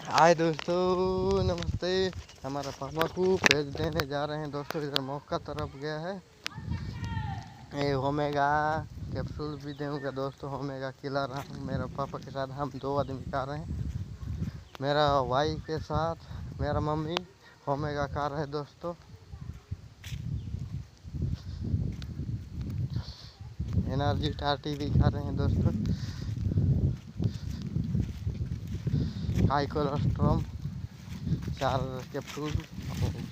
हाय दोस्तों, नमस्ते। हमारा पापा को भेज देने जा रहे हैं दोस्तों। इधर मौका तरफ गया है। ये ओमेगा कैप्सूल भी दूँगा दोस्तों। ओमेगा खिला रहा हूँ। मेरा पापा के साथ हम 2 आदमी खा रहे हैं। मेरा भाई के साथ मेरा मम्मी ओमेगा खा रहे हैं दोस्तों। एनर्जी टार्टी भी खा रहे हैं दोस्तों। हाई कोलेस्ट्रॉल 4 कैप्सूल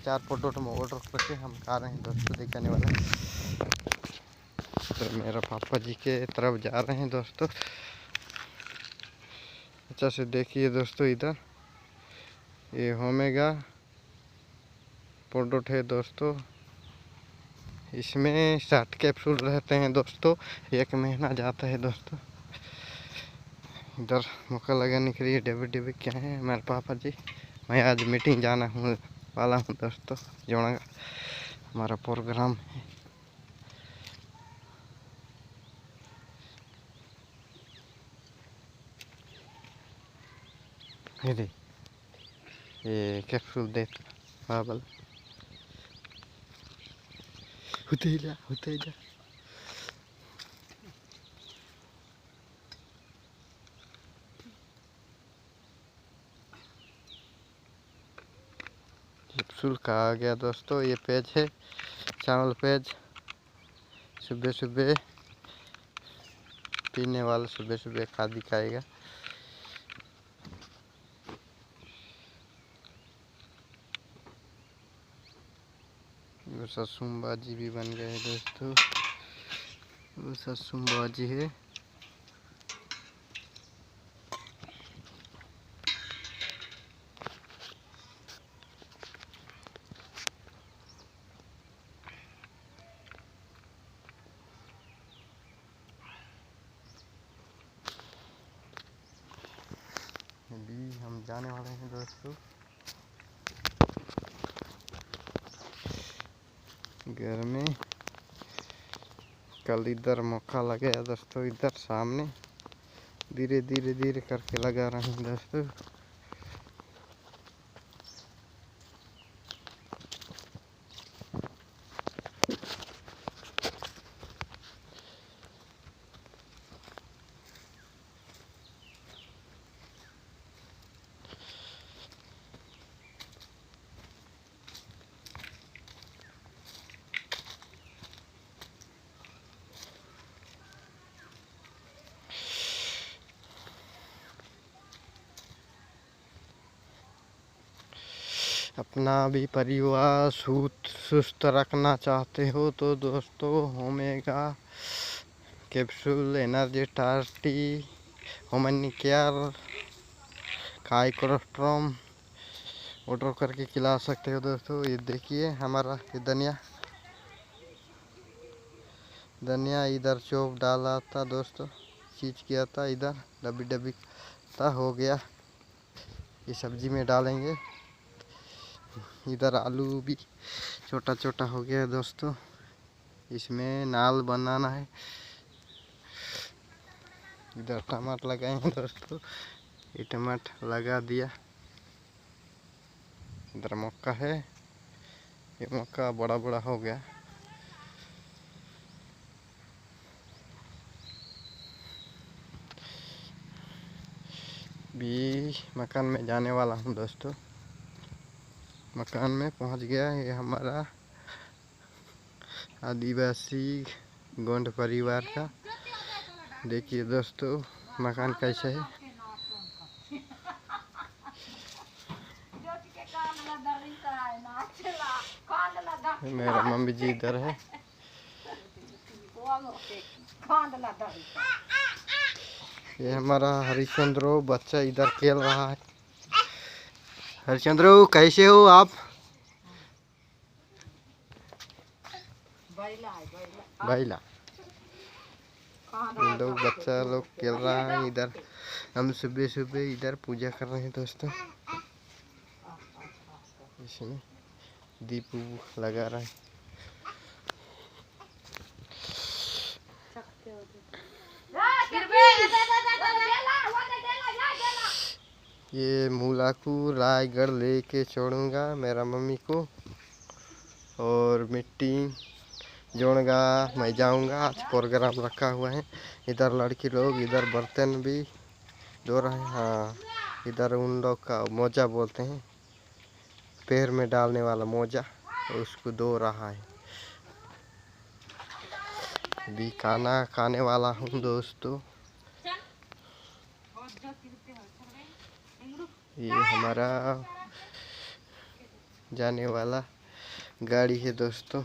4 प्रोडक्ट में ऑर्डर करके हम खा रहे हैं दोस्तों। दिखाने वाले तो मेरा पापा जी के तरफ जा रहे हैं दोस्तों। अच्छा से देखिए दोस्तों, इधर ये ओमेगा प्रोडक्ट है दोस्तों। इसमें 60 कैप्सूल रहते हैं दोस्तों। 1 महीना जाता है दोस्तों। इधर मौका लगाने के लिए डेबिट डेबिट क्या है हमारे पापा जी। मैं आज मीटिंग जाना वाला हूँ दोस्तों। जोड़ा हमारा प्रोग्राम है। ये कैप्सूल दे बाबल होते जा। कैप्सूल का आ गया दोस्तों। ये पेज है, चावल पेज। सुबह सुबह पीने वाला सुबह सुबह खा दिखाएगा। ससुमबाजी भी बन गए है दोस्तों। वो ससुमबाजी है। अभी हम जाने वाले हैं दोस्तों घर में। कल इधर मौका लगा दोस्तों। इधर सामने धीरे धीरे करके लगा रहे हैं दोस्तों। अपना भी परिवार सुस्त रखना चाहते हो तो दोस्तों ओमेगा कैप्सूल, एनर्जी टार्टी, होमनी केयर, हाई कोलेस्ट्रॉल ऑर्डर करके खिला सकते हो दोस्तों। ये देखिए हमारा ये धनिया इधर चौक डाला था दोस्तों। चीज किया था इधर डब्बी था, हो गया। ये सब्जी में डालेंगे। इधर आलू भी छोटा छोटा हो गया है दोस्तों। इसमें नाल बनाना है। इधर टमाटर लगाए हैं दोस्तों। ये टमाटर लगा दिया। इधर मक्का है। ये मक्का बड़ा बड़ा हो गया। भी मकान में जाने वाला हूँ दोस्तों। मकान में पहुँच गया। ये हमारा आदिवासी गोंड परिवार का देखिए दोस्तों मकान कैसा है। मेरा मम्मी जी इधर है। ये हमारा हरिश्चंद्र बच्चा इधर खेल रहा है। हरिश्चंद्र कैसे हो आप? बैला लोग बच्चा लोग खेल रहा है इधर। हम सुबह सुबह इधर पूजा कर रहे हैं दोस्तों। इसमें दीप लगा रहा है। ये मूला को रायगढ़ लेके छोड़ूंगा मेरा मम्मी को, और मिट्टी जोड़ूंगा मैं जाऊंगा। आज प्रोग्राम रखा हुआ है। इधर लड़की लोग, इधर बर्तन भी धो रहे हैं। हाँ, इधर उन लोग का मोजा बोलते हैं, पैर में डालने वाला मोजा, उसको धो रहा है। अभी खाना खाने वाला हूँ दोस्तों। ये हमारा जाने वाला गाड़ी है दोस्तों।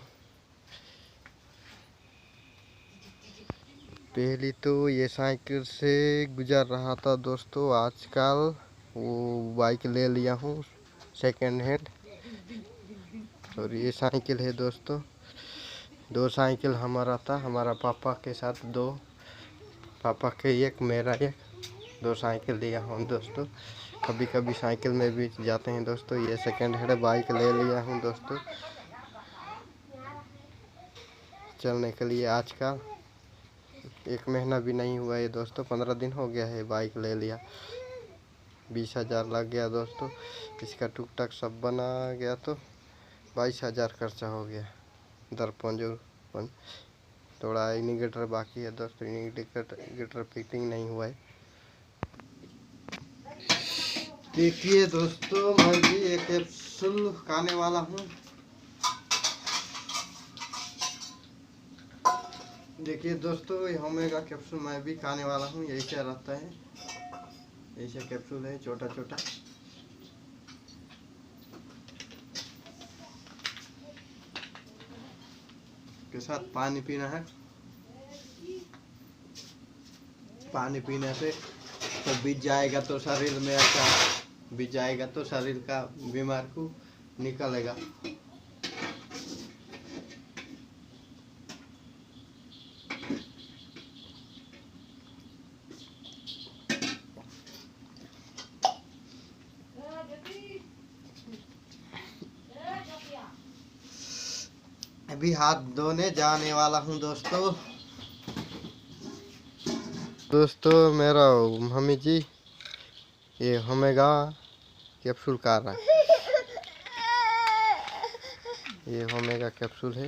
पहले तो ये साइकिल से गुजर रहा था दोस्तों, आजकल वो बाइक ले लिया हूँ सेकंड हैंड। और ये साइकिल है दोस्तों, 2 साइकिल हमारा था, हमारा पापा के साथ 2, पापा के एक, मेरा एक, 2 साइकिल लिया हूँ दोस्तों। कभी कभी साइकिल में भी जाते हैं दोस्तों। ये सेकंड हैंड बाइक ले लिया हूँ दोस्तों चलने के लिए। आज का 1 महीना भी नहीं हुआ है दोस्तों, 15 दिन हो गया है बाइक ले लिया। 20,000 लग गया दोस्तों। इसका टुक टक सब बना गया तो 22,000 खर्चा हो गया। दर्पण जो थोड़ा इंडिकेटर बाकी है दोस्तों, इंडिकेटर फिटिंग नहीं हुआ है। देखिए दोस्तों, मैं भी एक कैप्सूल खाने वाला हूँ। देखिए दोस्तों, ये ओमेगा कैप्सूल मैं भी खाने वाला हूँ। यही क्या रहता है, ऐसा कैप्सूल है छोटा छोटा। के साथ पानी पीना है। पानी पीने से तो बीत जाएगा, तो शरीर में अच्छा बीत जाएगा, तो शरीर का बीमार को निकलेगा। अभी हाथ धोने जाने वाला हूँ दोस्तों। मेरा मम्मी जी ये ओमेगा कैप्सूल खा रहा है। ये ओमेगा कैप्सूल है,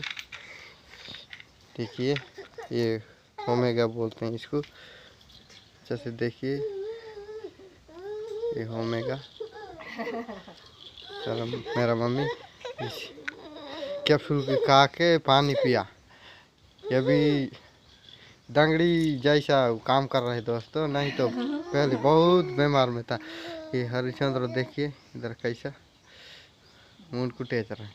देखिए ये ओमेगा बोलते हैं इसको। अच्छा से देखिए, ये ओमेगा। मेरा मम्मी इस कैप्सूल के खा के पानी पिया। ये भी दंगड़ी जैसा काम कर रहे दोस्तों, नहीं तो पहले बहुत बीमार में था। ये हरिश्चंद्र देखिए इधर कैसा मुंड को टेच रहा है।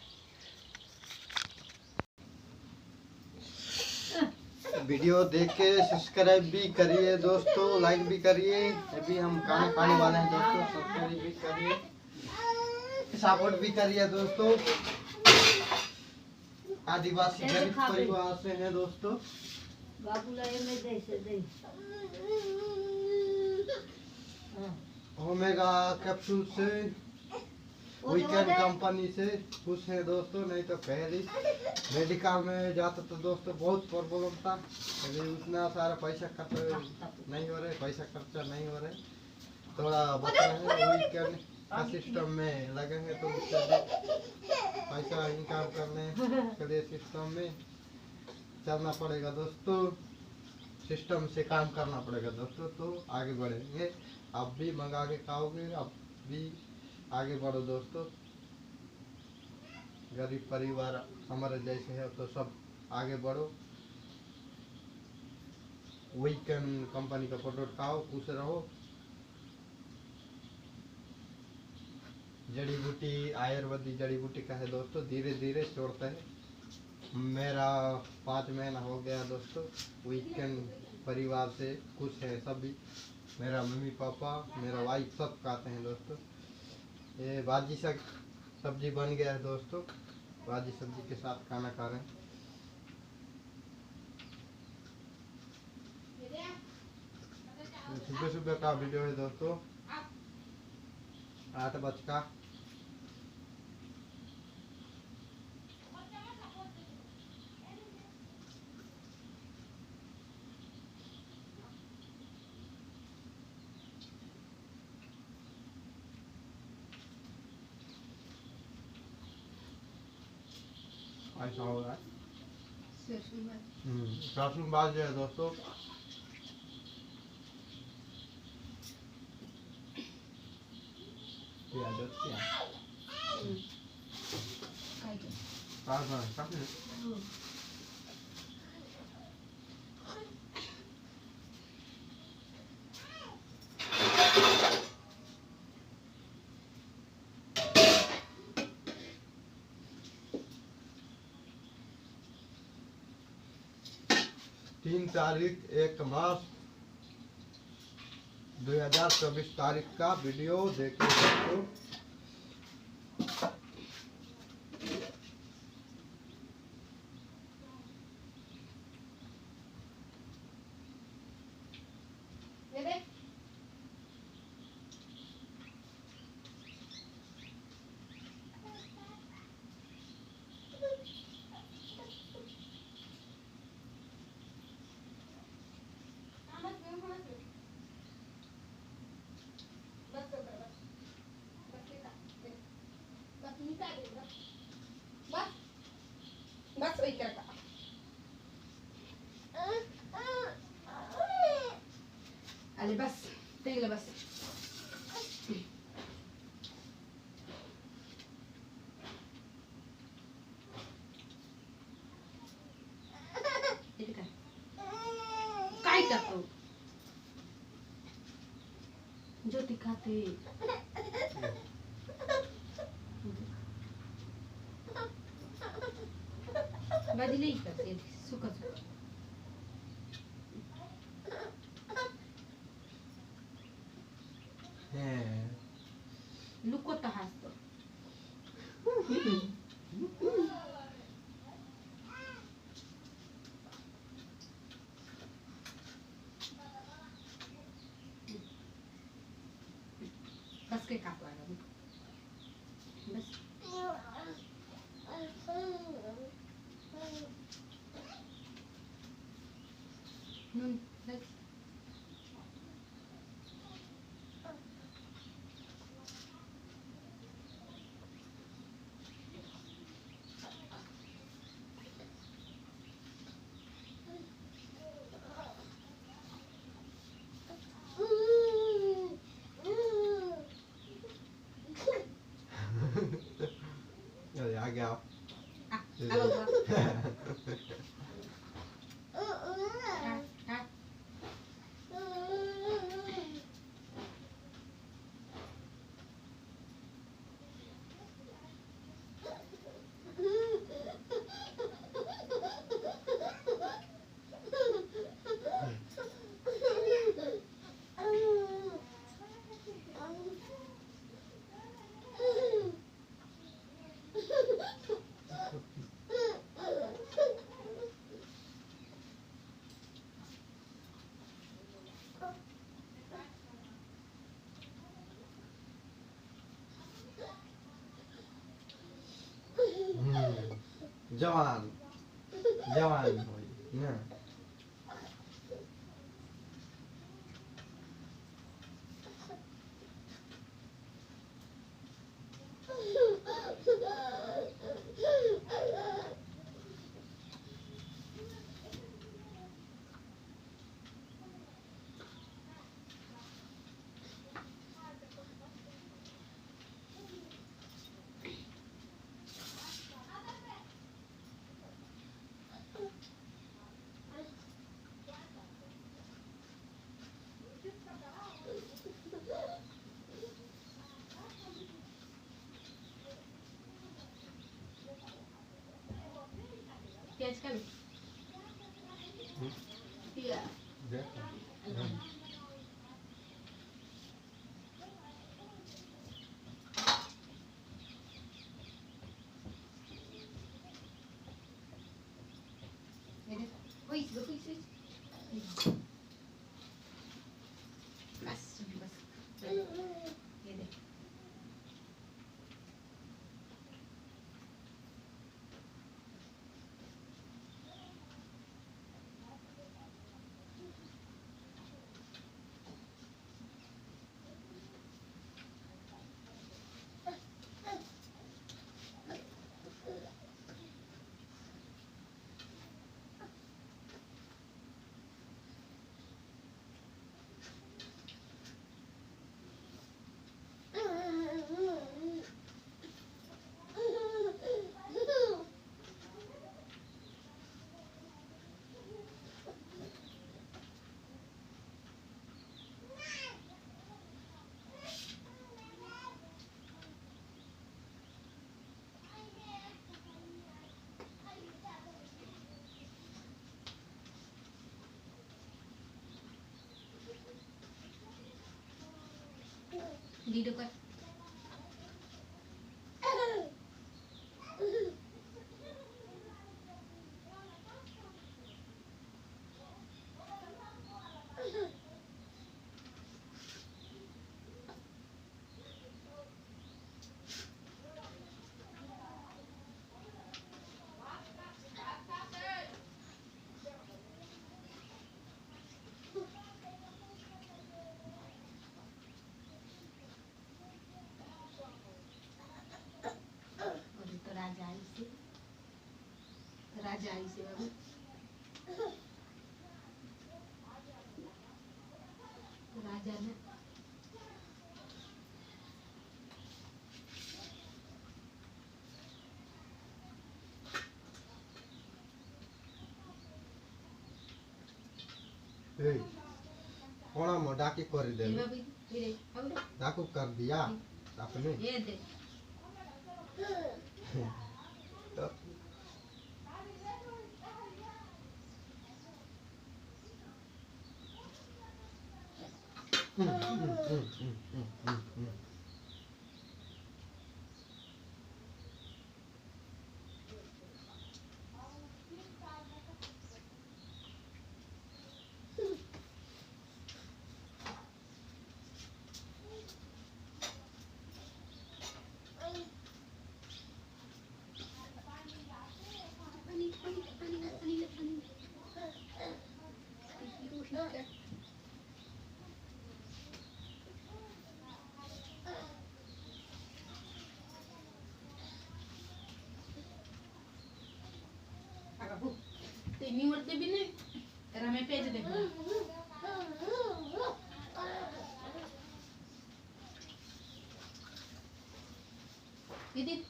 वीडियो देख के सब्सक्राइब भी करिए दोस्तों, लाइक भी करिए। अभी हम खाना खाने वाले हैं दोस्तों, सब्सक्राइब भी करिए, सपोर्ट भी करिए दोस्तों। आदिवासी गरीब परिवार से हैं दोस्तों। ओमेगा कैप्सूल से, वीकेंड कंपनी से खुश है दोस्तों। नहीं तो पहले मेडिकल में जाता तो दोस्तों बहुत प्रॉब्लम था। अभी उतना सारा पैसा खर्चा नहीं हो रहा है, पैसा खर्चा नहीं हो रहा है, थोड़ा बच रहा है। वीकेंड का सिस्टम में लगे हैं, तो उससे पैसा इनकम करने के लिए सिस्टम में चलना पड़ेगा दोस्तों। सिस्टम से काम करना पड़ेगा दोस्तों, तो आगे बढ़ेंगे। आप भी मंगा के खाओगे, आप भी आगे बढ़ो दोस्तों। गरीब परिवार हमारे जैसे है तो सब आगे बढ़ो। वीकेंड कंपनी का प्रोडक्ट खाओ, खुश रहो। जड़ी बूटी आयुर्वेदिक जड़ी बूटी का है दोस्तों, धीरे धीरे छोड़ता है। मेरा 5 महीना हो गया दोस्तों। वीकेंड परिवार से खुश है सभी, मेरा मम्मी पापा, मेरा वाइफ सब खाते हैं दोस्तों। ये भाजी सब्जी बन गया है दोस्तों, भाजी सब्जी के साथ खाना खा रहे हैं। सुबह सुबह का वीडियो है दोस्तों, 8 बज का। ऐसा हो रहा है। सरसों बात जो है दोस्तों, प्याज क्या काफी 3 तारीख 1 मार्च 2024 तारीख का वीडियो देखिए दोस्तों। बस वही कर अरे बस तेल बस काय करतो जो दिखाते बाजूला इकडे सुका सुका लुकोता हसतो बस के कापला बस नून आ गया जवान जवान होई ना प्याज का पिया Wait, wait. बस ये दे दीदो कर और तो राजा आई से बाबू राजा ने कौन हम डाके कर दे बाबू ये बाबू डाकू कर दिया आपने ये दे बाबू ते निवडते भी नाही तर आम्ही पेज दे दीदी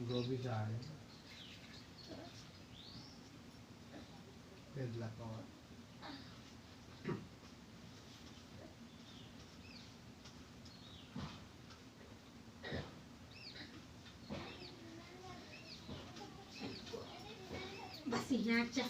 गोभी जाए फिर लगा बस यहाँ चा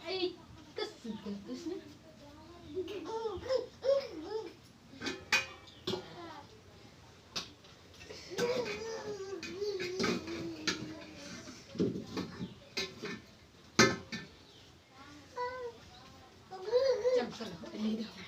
Ay, kas na. Jump ka lang. Hindi daw.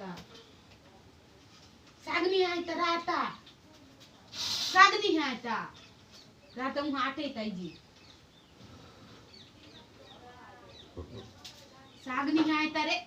का सागनी आहे तर राहता सागनी आहे आता राहता मग आठे ताईजी सागनी आहे तर रे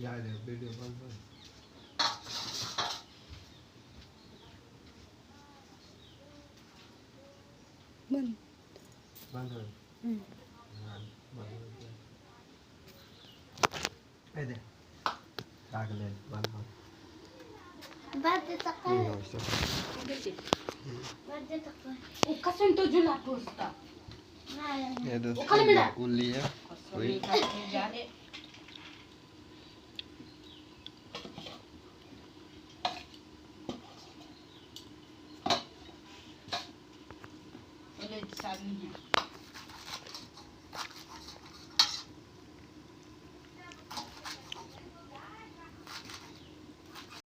जा रहे वीडियो बंद कर बंद बंद कर ए दे टाक ले बंद कर बर्थडे तक ये हो सब बर्थडे तक कसून तो जुला पोस्ता ये खाली मिला। दोस्तों उल्ली है कोई जा रे सागनी है